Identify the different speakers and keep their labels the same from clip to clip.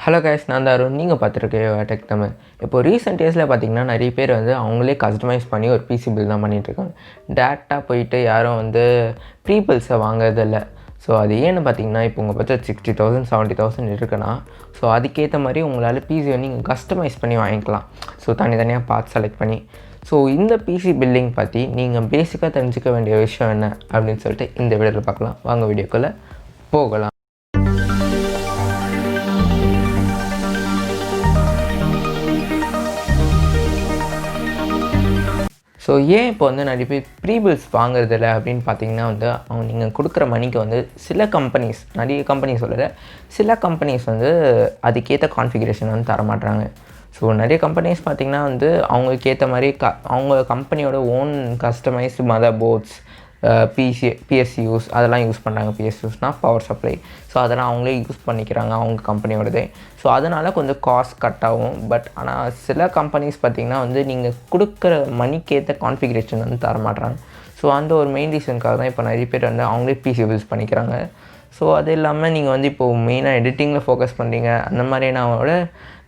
Speaker 1: Hello guys, நான் தான் அருண். நீங்கள் பார்த்துருக்கேன் டெக் தமிழ். இப்போ ரீசெண்ட் இயர்ஸில் பார்த்தீங்கன்னா நிறைய பேர் அவங்களே கஸ்டமைஸ் பண்ணி ஒரு பிசி பில் தான் பண்ணிகிட்ருக்காங்க. டேரெக்டாக போயிட்டு யாரும் ப்ரீ பில்ஸை வாங்குறதில்ல. ஸோ அது ஏன்னு பார்த்தீங்கன்னா, இப்போ உங்கள் பட்ஜெட் 60,000 70,000 இருக்குன்னா, ஸோ அதுக்கேற்ற மாதிரி உங்களால் பிசி நீங்கள் கஸ்டமைஸ் பண்ணி வாங்கிக்கலாம். ஸோ தனித்தனியாக பார்த்து செலக்ட் பண்ணி. ஸோ இந்த பிசி பில்டிங் பற்றி நீங்கள் பேசிக்காக தெரிஞ்சுக்க வேண்டிய விஷயம் என்ன அப்படின்னு சொல்லிட்டு இந்த வீடியோவில் பார்க்கலாம். வாங்க வீடியோக்குள்ளே போகலாம். ஸோ ஏன் இப்போ நிறைய பேர் ப்ரீ பில்ஸ் வாங்குறதில்ல அப்படின்னு பார்த்தீங்கன்னா அவங்க நீங்கள் கொடுக்குற மணிக்கு சில கம்பெனிஸ், நிறைய கம்பெனிஸ் சொல்லலை, சில கம்பெனிஸ் அதுக்கேற்ற கான்ஃபிகரேஷன் தரமாட்டுறாங்க. ஸோ நிறைய கம்பெனிஸ் பார்த்திங்கன்னா அவங்களுக்கு ஏற்ற மாதிரி அவங்க கம்பெனியோட own customised motherboards, PSUs அதெல்லாம் யூஸ் பண்ணுறாங்க. பிஎஸ்யூஸ்னால் பவர் சப்ளை. ஸோ அதெல்லாம் அவங்களே யூஸ் பண்ணிக்கிறாங்க அவங்க கம்பெனியோடதே. ஸோ அதனால் கொஞ்சம் காஸ்ட் கட் ஆகும். பட் ஆனால் சில கம்பெனிஸ் பார்த்திங்கன்னா நீங்கள் கொடுக்குற மணிக்கேற்ற கான்ஃபிகரேஷன் தரமாட்டுறாங்க. ஸோ அந்த ஒரு மெயின் ரீசனுக்காக தான் இப்போ நிறைய பேர் அவங்களே பிசி பில்ஸ் பண்ணிக்கிறாங்க. ஸோ அது இல்லாமல் நீங்கள் இப்போது மெயினாக எடிட்டிங்கில் ஃபோக்கஸ் பண்ணுறீங்க, அந்த மாதிரினாவோட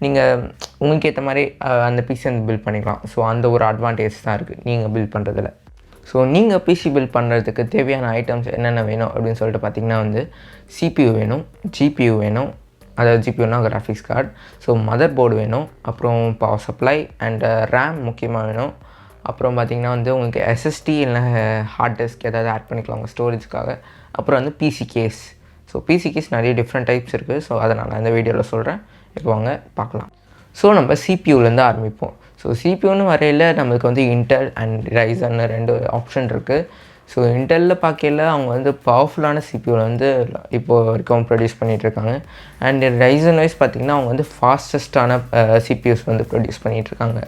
Speaker 1: நீங்கள் உங்களுக்கு ஏற்ற மாதிரி அந்த பிசி பில்ட் பண்ணிக்கலாம். ஸோ அந்த ஒரு அட்வான்டேஜ் தான் இருக்குது நீங்கள் பில்ட் பண்ணுறதுல. ஸோ நீங்கள் பிசி பில்ட் பண்ணுறதுக்கு தேவையான ஐட்டம்ஸ் என்னென்ன வேணும் அப்படின்னு சொல்லிட்டு பார்த்திங்கன்னா சிபியூ வேணும், ஜிபியூ வேணும், அதாவது ஜிபியூனா graphics card. So motherboard வேணும், அப்புறம் பவர் சப்ளை அண்ட் ரேம் முக்கியமாக வேணும். அப்புறம் பார்த்திங்கன்னா உங்களுக்கு எஸ்எஸ்டி இல்லை ஹார்ட் டிஸ்க் ஏதாவது ஆட் பண்ணிக்கலாம் உங்கள் ஸ்டோரேஜ்க்காக. அப்புறம் PC case. So PC case நிறைய டிஃப்ரெண்ட் டைப்ஸ் இருக்குது. ஸோ அதை நான் இந்த வீடியோவில் சொல்கிறேன். இப்போ வாங்க பார்க்கலாம். ஸோ நம்ம சிபியூலேருந்து ஆரம்பிப்போம். ஸோ சிபியூன்னு வரையில் நம்மளுக்கு இன்டெல் அண்ட் ரைசன் 2 ஆப்ஷன் இருக்குது. ஸோ இன்டெல்லில் பார்க்கல அவங்க பவர்ஃபுல்லான சிபியூவில் இப்போது வரைக்கும் ப்ரொடியூஸ் பண்ணிகிட்ருக்காங்க. அண்ட் ரைசன் வைஸ் பார்த்திங்கன்னா அவங்க ஃபாஸ்டஸ்ட்டான சிபியூஸ் ப்ரொடியூஸ் பண்ணிகிட்ருக்காங்க.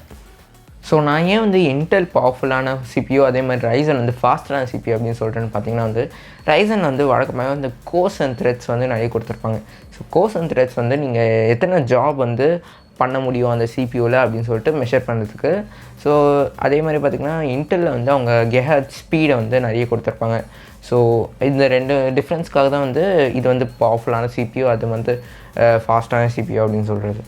Speaker 1: ஸோ நான் ஏன் இன்டெல் பவர்ஃபுல்லான சிபியூ அதே மாதிரி ரைசன் ஃபாஸ்டான சிபியூ அப்படின்னு சொல்கிறேன்னு பார்த்தீங்கன்னா ரைசன் வழக்கமாக கோர்ஸ் அண்ட் த்ரெட்ஸ் நிறைய கொடுத்துருப்பாங்க. ஸோ கோர்ஸ் அண்ட் த்ரெட்ஸ் நீங்கள் எத்தனை ஜாப் பண்ண முடியும் அந்த சிபியூவில் அப்படின்னு சொல்லிட்டு மெஷர் பண்ணுறதுக்கு. ஸோ அதே மாதிரி பார்த்திங்கன்னா இன்டெல்லில் அவங்க கெஹர்ட்ஸ் ஸ்பீடை நிறைய கொடுத்துருப்பாங்க. ஸோ இந்த 2 டிஃப்ரென்ஸ்க்காக தான் இது பவர்ஃபுல்லான சிபியூ, அது ஃபாஸ்ட்டான சிபியூ அப்படின்னு சொல்கிறது.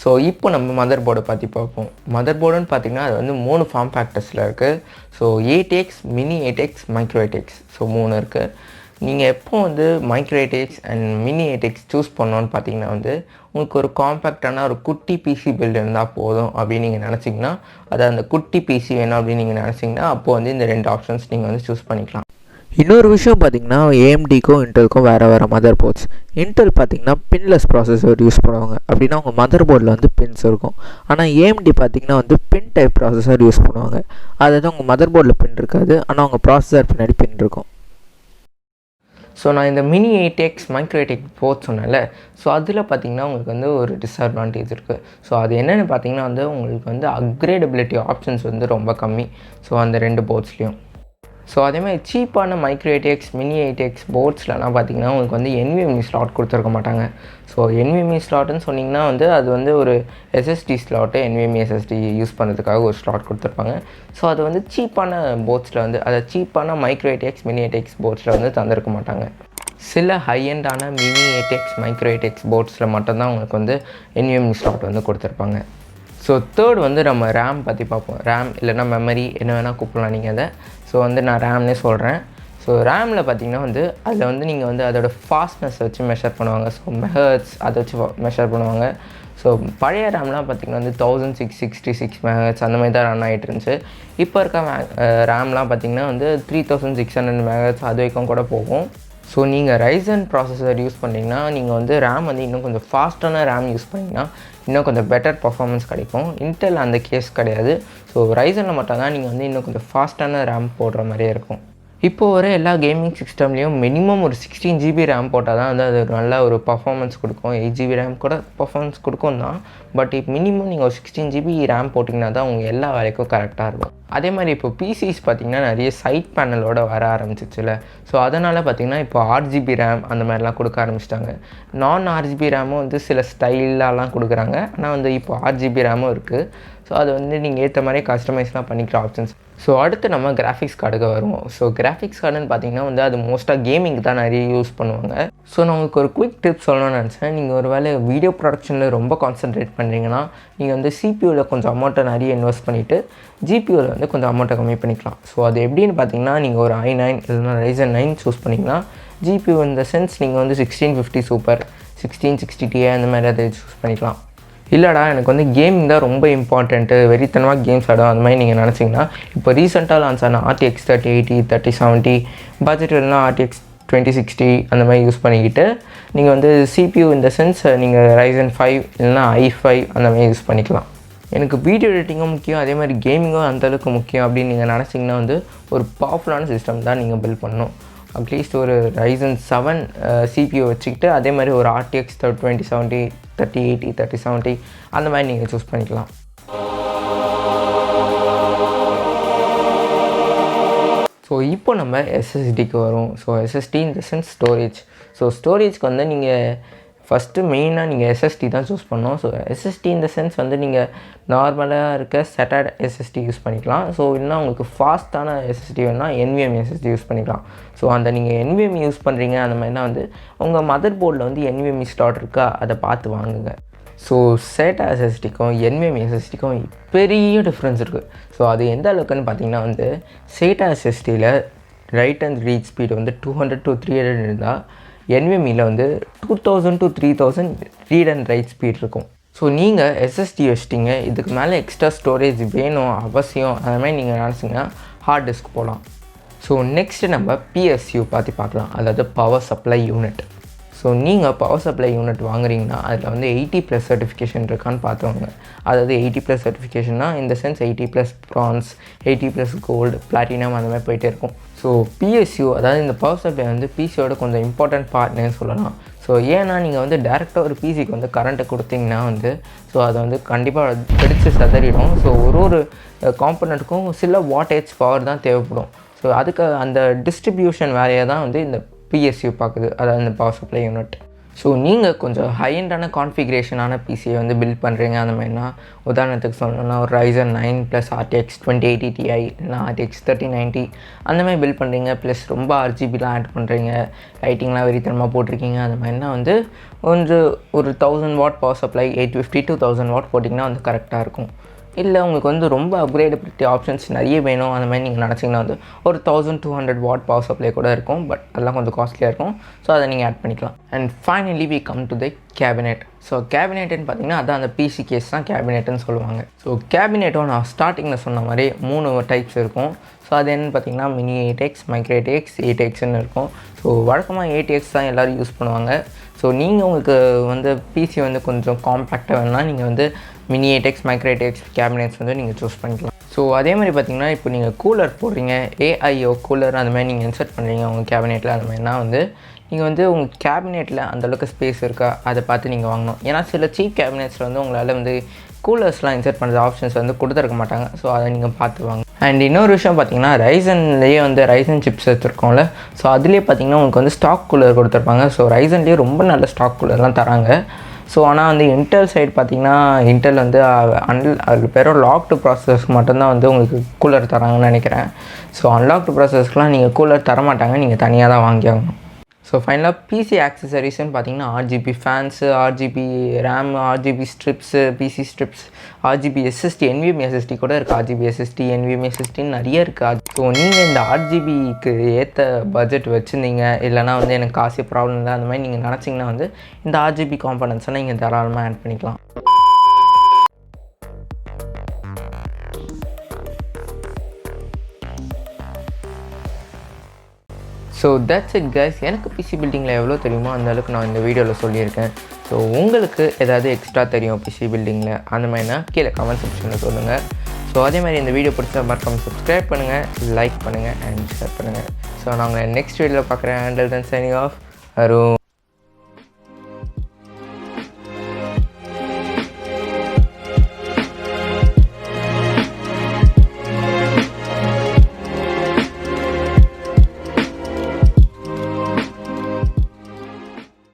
Speaker 1: ஸோ இப்போ நம்ம மதர் போர்டை பற்றி பார்ப்போம். மதர் போர்டுன்னு பார்த்திங்கன்னா அது 3 ஃபார்ம் ஃபேக்டர்ஸில் இருக்குது. So 8X, mini 8X, micro 8X. So 3 இருக்குது. நீங்கள் எப்போ micro 8X and mini 8X choose பண்ணோன்னு பார்த்தீங்கன்னா உங்களுக்கு ஒரு காம்பேக்டான ஒரு குட்டி பிசி பில்டு இருந்தால் போதும் அப்படின்னு நீங்கள் நினச்சிங்கன்னா, அது அந்த குட்டி பிசி வேணும் அப்படின்னு நீங்கள் நினச்சிங்கன்னா அப்போது இந்த 2 ஆப்ஷன்ஸ் நீங்கள் சூஸ் பண்ணிக்கலாம்.
Speaker 2: இன்னொரு விஷயம் பார்த்திங்கன்னா ஏஎம்டிக்கும் இன்டெல்க்கும் வேறு மதர் போர்ட்ஸ். இன்டெல் பார்த்திங்கன்னா பின்லெஸ் ப்ராசஸர் யூஸ் பண்ணுவாங்க. அப்படின்னா அவங்க மதர் போர்டில் பின்ஸ் இருக்கும். ஆனால் ஏஎம்டி பார்த்திங்கன்னா பின் டைப் ப்ராசஸர் யூஸ் பண்ணுவாங்க. அதாவது அவங்க மதர் போர்டில் பின் இருக்காது, ஆனால் அவங்க ப்ராசஸர் பின்னாடி பின் இருக்கும்.
Speaker 1: ஸோ நான் இந்த mini 8X micro 8X board சொன்னேன்ல, ஸோ அதில் பார்த்திங்கன்னா உங்களுக்கு ஒரு டிஸ்அட்வான்டேஜ் இருக்குது. ஸோ அது என்னென்னு பார்த்திங்கன்னா உங்களுக்கு அப்கிரேடபிலிட்டி ஆப்ஷன்ஸ் ரொம்ப கம்மி. ஸோ அந்த 2 போர்ட்ஸ்லேயும். ஸோ அதேமாதிரி சீப்பான மைக்ரோ 8X, மினி 8X போர்ட்ஸ்லாம் பார்த்திங்கன்னா உங்களுக்கு NVMe ஸ்லாட் கொடுத்துருக்க மாட்டாங்க. ஸோ NVMe ஸ்லாட்டுன்னு சொன்னிங்கன்னா அது ஒரு SSD slot, NVMe SSD use பண்ணுறதுக்காக ஒரு ஸ்லாட் கொடுத்துருப்பாங்க. ஸோ அது சீப்பான போர்ட்ஸில் அதை சீப்பான மைக்ரோ 8X, மினி 8X போர்ட்ஸில் தந்திருக்க மாட்டாங்க. சில ஹையண்டான மினி 8X, மைக்ரோ 8X போர்ட்ஸில் மட்டும்தான் உங்களுக்கு NVMe ஸ்லாட் கொடுத்துருப்பாங்க. ஸோ தேர்ட் நம்ம ரேம் பற்றி பார்ப்போம். ரேம் இல்லைனா மெமரி என்ன வேணால் கூப்பிடலாம் நீங்கள் அதை. ஸோ நான் ரேம்னே சொல்கிறேன். ஸோ ரேமில் பார்த்திங்கன்னா அதில் நீங்கள் அதோடய ஃபாஸ்ட்னஸ் வச்சு மெஷர் பண்ணுவாங்க. ஸோ மெஹர்ட்ஸ் அதை வச்சு மெஷர் பண்ணுவாங்க. ஸோ பழைய ரேம்லாம் பார்த்திங்கன்னா 1666 மெஹர்ட்ஸ் அந்த மாதிரி தான் ரன் ஆகிட்டு இருந்துச்சு. இப்போ இருக்க ரேம்லாம் பார்த்திங்கன்னா 3600 மெஹர்ட்ஸ் அது வரைக்கும் கூட போகும். ஸோ நீங்கள் ரைசன் ப்ராசஸர் யூஸ் பண்ணிங்கன்னா நீங்கள் ரேம் இன்னும் கொஞ்சம் ஃபாஸ்ட்டான ரேம் யூஸ் பண்ணிங்கன்னா இன்னும் கொஞ்சம் பெட்டர் பர்ஃபார்மன்ஸ் கிடைக்கும். இன்டெல் அந்த கேஸ் கிடையாது. ஸோ ரைசனில் மட்டும் தான் நீங்கள் இன்னும் கொஞ்சம் ஃபாஸ்ட்டான ரேம் போடுற மாதிரியே இருக்கும். இப்போது வர எல்லா கேமிங் சிஸ்டம்லேயும் மினிமம் ஒரு 16 GB ரேம் போட்டால் தான் அது நல்ல ஒரு பர்ஃபார்மன்ஸ் கொடுக்கும். 8 GB ரேம் கூட பர்ஃபார்மன்ஸ் கொடுக்கும் தான். பட் இப்போ மினிமம் நீங்கள் ஒரு 16 GB ரேம் போட்டிங்கன்னா தான் உங்கள் எல்லா வேலைக்கும் கரெக்டாக இருக்கும். அதே மாதிரி இப்போ பிசிஸ் பார்த்திங்கன்னா நிறைய சைட் பேனலோடு வர ஆரம்பிச்சிச்சுல. ஸோ அதனால் பார்த்திங்கன்னா இப்போ 8GB ரேம் அந்த மாதிரிலாம் கொடுக்க ஆரம்பிச்சிட்டாங்க. நான் 8GB ரேமும் சில ஸ்டைலெலாம் கொடுக்குறாங்க. ஆனால் இப்போ 8GB ரேமும் இருக்குது. ஸோ அது வந்து நீங்கள் ஏற்ற மாதிரி கஸ்டமைஸ்லாம் பண்ணிக்கிற ஆப்ஷன்ஸ். ஸோ அடுத்து நம்ம கிராஃபிக்ஸ் கார்டுக்கு வருவோம். ஸோ கிராஃபிக்ஸ் கார்டுன்னு பார்த்தீங்கன்னா வந்து அது மோஸ்ட்டாக கேமிங்க்கு தான் நிறைய யூஸ் பண்ணுவாங்க. ஸோ நான் உங்களுக்கு ஒரு குயிக் டிப் சொல்லணும்னு நினச்சேன். நீங்கள் ஒரு வேளை வீடியோ ப்ரொடக்ஷனில் ரொம்ப கான்சென்ட்ரேட் பண்ணுறீங்கன்னா நீங்கள் வந்து சிபியூவில் கொஞ்சம் அமௌண்ட்டை நிறைய இன்வெஸ்ட் பண்ணிவிட்டு ஜிபியூவில் வந்து கொஞ்சம் அமௌண்ட்டை கம்மி பண்ணிக்கலாம். ஸோ அது எப்படின்னு பார்த்தீங்கன்னா நீங்கள் ஒரு i9 இல்லைனா Ryzen 9 சூஸ் பண்ணிங்கன்னா ஜிபியூ இந்த சென்ஸ் நீங்கள் வந்து 1650 சூப்பர் 1660 Ti அந்த மாதிரி அதை சூஸ் பண்ணிக்கலாம். இல்லைடா எனக்கு வந்து கேமிங் தான் ரொம்ப இம்பார்ட்டண்ட்டு, வெறித்தனமாக கேம்ஸ் ஆடும் அந்த மாதிரி நீங்கள் நினச்சிங்கன்னா இப்போ ரீசெண்டாக லான்ச் ஆன RTX 3080 3070 பட்ஜெட் இல்லைனா RTX 2060 அந்த மாதிரி யூஸ் பண்ணிக்கிட்டு நீங்கள் வந்து CPU இந்த சென்ஸ் நீங்கள் Ryzen 5 இல்லைனா i5 அந்த மாதிரி யூஸ் பண்ணிக்கலாம். எனக்கு வீடியோ எடிட்டிங்கும் முக்கியம், அதே மாதிரி கேமிங்கும் அந்தளவுக்கு முக்கியம் அப்படின்னு நீங்கள் நினச்சிங்கன்னா வந்து ஒரு பவர்ஃபுல்லான சிஸ்டம் தான் நீங்கள் பில்ட் பண்ணணும். அட்லீஸ்ட் ஒரு Ryzen 7 CPU வச்சுக்கிட்டு அதே மாதிரி ஒரு RTX 2070 3080 3070 அந்த மாதிரி நீங்கள் சூஸ் பண்ணிக்கலாம். ஸோ இப்போ நம்ம SSDக்கு வரும். ஸோ SSD இந்த சென்ஸ் ஸ்டோரேஜ். ஸோ ஸ்டோரேஜ்க்கு வந்து நீங்கள் ஃபஸ்ட்டு மெயினாக நீங்கள் SSD தான் சூஸ் பண்ணணும். ஸோ SSD இந்த சென்ஸ் வந்து நீங்கள் நார்மலாக இருக்க செட்டட் SSD யூஸ் பண்ணிக்கலாம். ஸோ இல்லைனா உங்களுக்கு ஃபாஸ்ட்டான SSD வேணும்னா NVMe SSD யூஸ் பண்ணிக்கலாம். ஸோ அந்த நீங்கள் NVMe யூஸ் பண்ணுறீங்க அந்த மாதிரினா வந்து உங்கள் மதர் போர்டில் வந்து NVMe ஸ்லாட் இருக்கா அதை பார்த்து வாங்குங்க. ஸோ SATA SSDக்கும் NVMe SSDக்கும் பெரிய டிஃப்ரென்ஸ் இருக்குது. ஸோ அது எந்த அளவுக்குன்னு பார்த்தீங்கன்னா வந்து SATA SSDயில் ரைட் அண்ட் ரீட் ஸ்பீடு வந்து 200 to 300 இருந்தால் NVMeயில் வந்து 2000 to 3000 read and right speed இருக்கும். ஸோ நீங்கள் SSD வச்சிட்டிங்க, இதுக்கு மேலே எக்ஸ்ட்ரா ஸ்டோரேஜ் வேணும் அவசியம் அந்த மாதிரி நீங்கள் நினச்சிங்கன்னா ஹார்ட் டிஸ்க் போகலாம். ஸோ நெக்ஸ்ட்டு நம்ம PSU பார்க்கலாம், அதாவது பவர் சப்ளை யூனிட். ஸோ நீங்கள் பவர் சப்ளை யூனிட் வாங்குறீங்கன்னா அதில் வந்து 80+ சர்டிஃபிகேஷன் இருக்கான்னு பார்த்துவாங்க. அதாவது 80+ சர்டிஃபிகேஷன்னா இந்த சென்ஸ் 80+ ப்ரான்ஸ் 80+ கோல்டு பிளாட்டினம் அந்த மாதிரி போயிட்டே இருக்கும். ஸோ PSU அதாவது இந்த பவர் சப்ளை வந்து பிசியோட கொஞ்சம் இம்பார்ட்டன்ட் பார்ட்னு சொல்லலாம். ஸோ ஏன்னா நீங்கள் வந்து டேரெக்டாக ஒரு பிசிக்கு வந்து கரண்ட்டை கொடுத்தீங்கன்னா வந்து ஸோ அதை வந்து கண்டிப்பாக பிடிச்சி சதறிடும். ஸோ ஒரு காம்பனண்ட்டுக்கும் சில வாட்டேஜ் பவர் தான் தேவைப்படும். ஸோ அதுக்கு அந்த டிஸ்ட்ரிபியூஷன் வேலையை தான் வந்து இந்த PSU பார்க்குது, அதாவது இந்த பவர் சப்ளை யூனிட். ஸோ நீங்கள் கொஞ்சம் ஹையண்டான கான்ஃபிகரேஷனான பிசியை வந்து பில்ட் பண்ணுறீங்க அந்த மாதிரினா உதாரணத்துக்கு சொல்லணும்னா ஒரு Ryzen 9 + RTX 2080 Ti இல்லைனா RTX 3090 அந்த மாதிரி பில்ட் பண்ணுறீங்க, ப்ளஸ் ரொம்ப RGBலாம் ஆட் பண்ணுறீங்க, லைட்டிங்லாம் வெறித்தனமாக போட்டிருக்கீங்க அந்த மாதிரினா வந்து ஒரு 1000 watt power supply 850 to 1000 what போட்டிங்கன்னா வந்து கரெக்டாக இருக்கும். இல்லை உங்களுக்கு வந்து ரொம்ப அப்கிரேடபிலிட்டி ஆப்ஷன்ஸ் நிறைய வேணும் அந்த மாதிரி நீங்கள் நினச்சிங்கன்னா வந்து ஒரு 1200 வாட் பவர் சப்ளை கூட இருக்கும். பட் அதெல்லாம் கொஞ்சம் காஸ்ட்லியாக இருக்கும். ஸோ அதை நீங்கள் ஆட் பண்ணிக்கலாம். And finally we come to the cabinet. So கேபினெட்டுன்னு பார்த்தீங்கன்னா அதான் அந்த பிசி கேஸ் தான் கேபினெட்டுன்னு சொல்லுவாங்க. ஸோ கேபினெட்டும் நான் ஸ்டார்டிங்கில் சொன்ன மாதிரி 3 டைப்ஸ் இருக்கும். ஸோ அது என்னென்னு பார்த்தீங்கன்னா மினி 8X, மைக்ரோ 8X, 8Xன்னு இருக்கும். ஸோ வழக்கமாக 8X தான் எல்லோரும் யூஸ் பண்ணுவாங்க. ஸோ நீங்கள் உங்களுக்கு வந்து பிசி வந்து கொஞ்சம் காம்பேக்டாக வேணும்னா நீங்கள் வந்து mini 8X, micro 8X cabinets வந்து நீங்கள் சூஸ் பண்ணிக்கலாம். ஸோ அதே மாதிரி பார்த்திங்கன்னா இப்போ நீங்கள் கூலர் போடுறீங்க, AIO கூலர் அந்த மாதிரி நீங்கள் இன்சர்ட் பண்ணுறீங்க உங்கள் கேபினெட்டில் அந்த மாதிரினா வந்து நீங்கள் வந்து உங்கள் கேபினெட்டில் அந்தளவுக்கு ஸ்பேஸ் இருக்கா அதை பார்த்து நீங்கள் வாங்கணும். ஏன்னா சில சீப் கேபினெட்ஸில் வந்து உங்களால் வந்து கூலர்ஸ்லாம் இன்சர்ட் பண்ணுற ஆப்ஷன்ஸ் வந்து கொடுத்துருக்க மாட்டாங்க. ஸோ அதை நீங்கள் பார்த்து வாங்க. அண்ட் இன்னொரு விஷயம் பார்த்தீங்கன்னா ரைசன்லேயே வந்து ரைசன் சிப்ஸ் எடுத்துருக்கோம்ல, ஸோ அதுலேயே பார்த்தீங்கன்னா உங்களுக்கு வந்து ஸ்டாக் கூலர் கொடுத்துருப்பாங்க. ஸோ ரைசன்லேயே ரொம்ப நல்ல ஸ்டாக் கூலர்லாம் தராங்க. ஸோ ஆனால் வந்து இன்டெல் சைடு பார்த்திங்கன்னா இன்டெல் வந்து அது பேரும் லாக்டு ப்ராசஸர்ஸ்க்கு மட்டும்தான் வந்து உங்களுக்கு கூலர் தராங்கன்னு நினைக்கிறேன். ஸோ அன்லாக்டு ப்ராசஸர்ஸ்க்குலாம் நீங்கள் கூலர் தர மாட்டாங்க, நீங்கள் தனியாக தான் வாங்கி ஆகணும். ஸோ ஃபைனலாக பிசி ஆக்சசரிஸ்ன்னு பார்த்தீங்கன்னா RGB fans, RGB RAM, RGB strips, PC strips, RGB SSD, NVMe SSD கூட இருக்குது. RGB SSD, NVMe SSDன்னு நிறைய இருக்குது. ஸோ நீங்கள் இந்த RGBக்கு ஏற்ற பட்ஜெட் வச்சுருந்தீங்க, இல்லைனா வந்து எனக்கு காசு ப்ராப்ளம் இல்லை அந்த மாதிரி நீங்கள் நினச்சிங்கன்னா வந்து இந்த RGB காம்பனன்ட்ஸ் எல்லாம் நீங்கள் தாராளமாக ஆட் பண்ணிக்கலாம். So that's it guys. எனக்கு பிசி பில்டிங்கில் எவ்வளோ தெரியுமோ அந்த அளவுக்கு நான் இந்த வீடியோவில் சொல்லியிருக்கேன். ஸோ உங்களுக்கு ஏதாவது எக்ஸ்ட்ரா தெரியும் பிசி பில்டிங்கில் அந்த மாதிரினா கீழே கமெண்ட் செக்ஷனில் சொல்லுங்கள். ஸோ அதே மாதிரி இந்த வீடியோ பிடிச்சா மறக்காம சப்ஸ்கிரைப் பண்ணுங்கள், லைக் பண்ணுங்கள் அண்ட் ஷேர் பண்ணுங்கள். ஸோ நான் உங்களை நெக்ஸ்ட் வீடியோவில் பார்க்குறேன். Until then signing off Arun.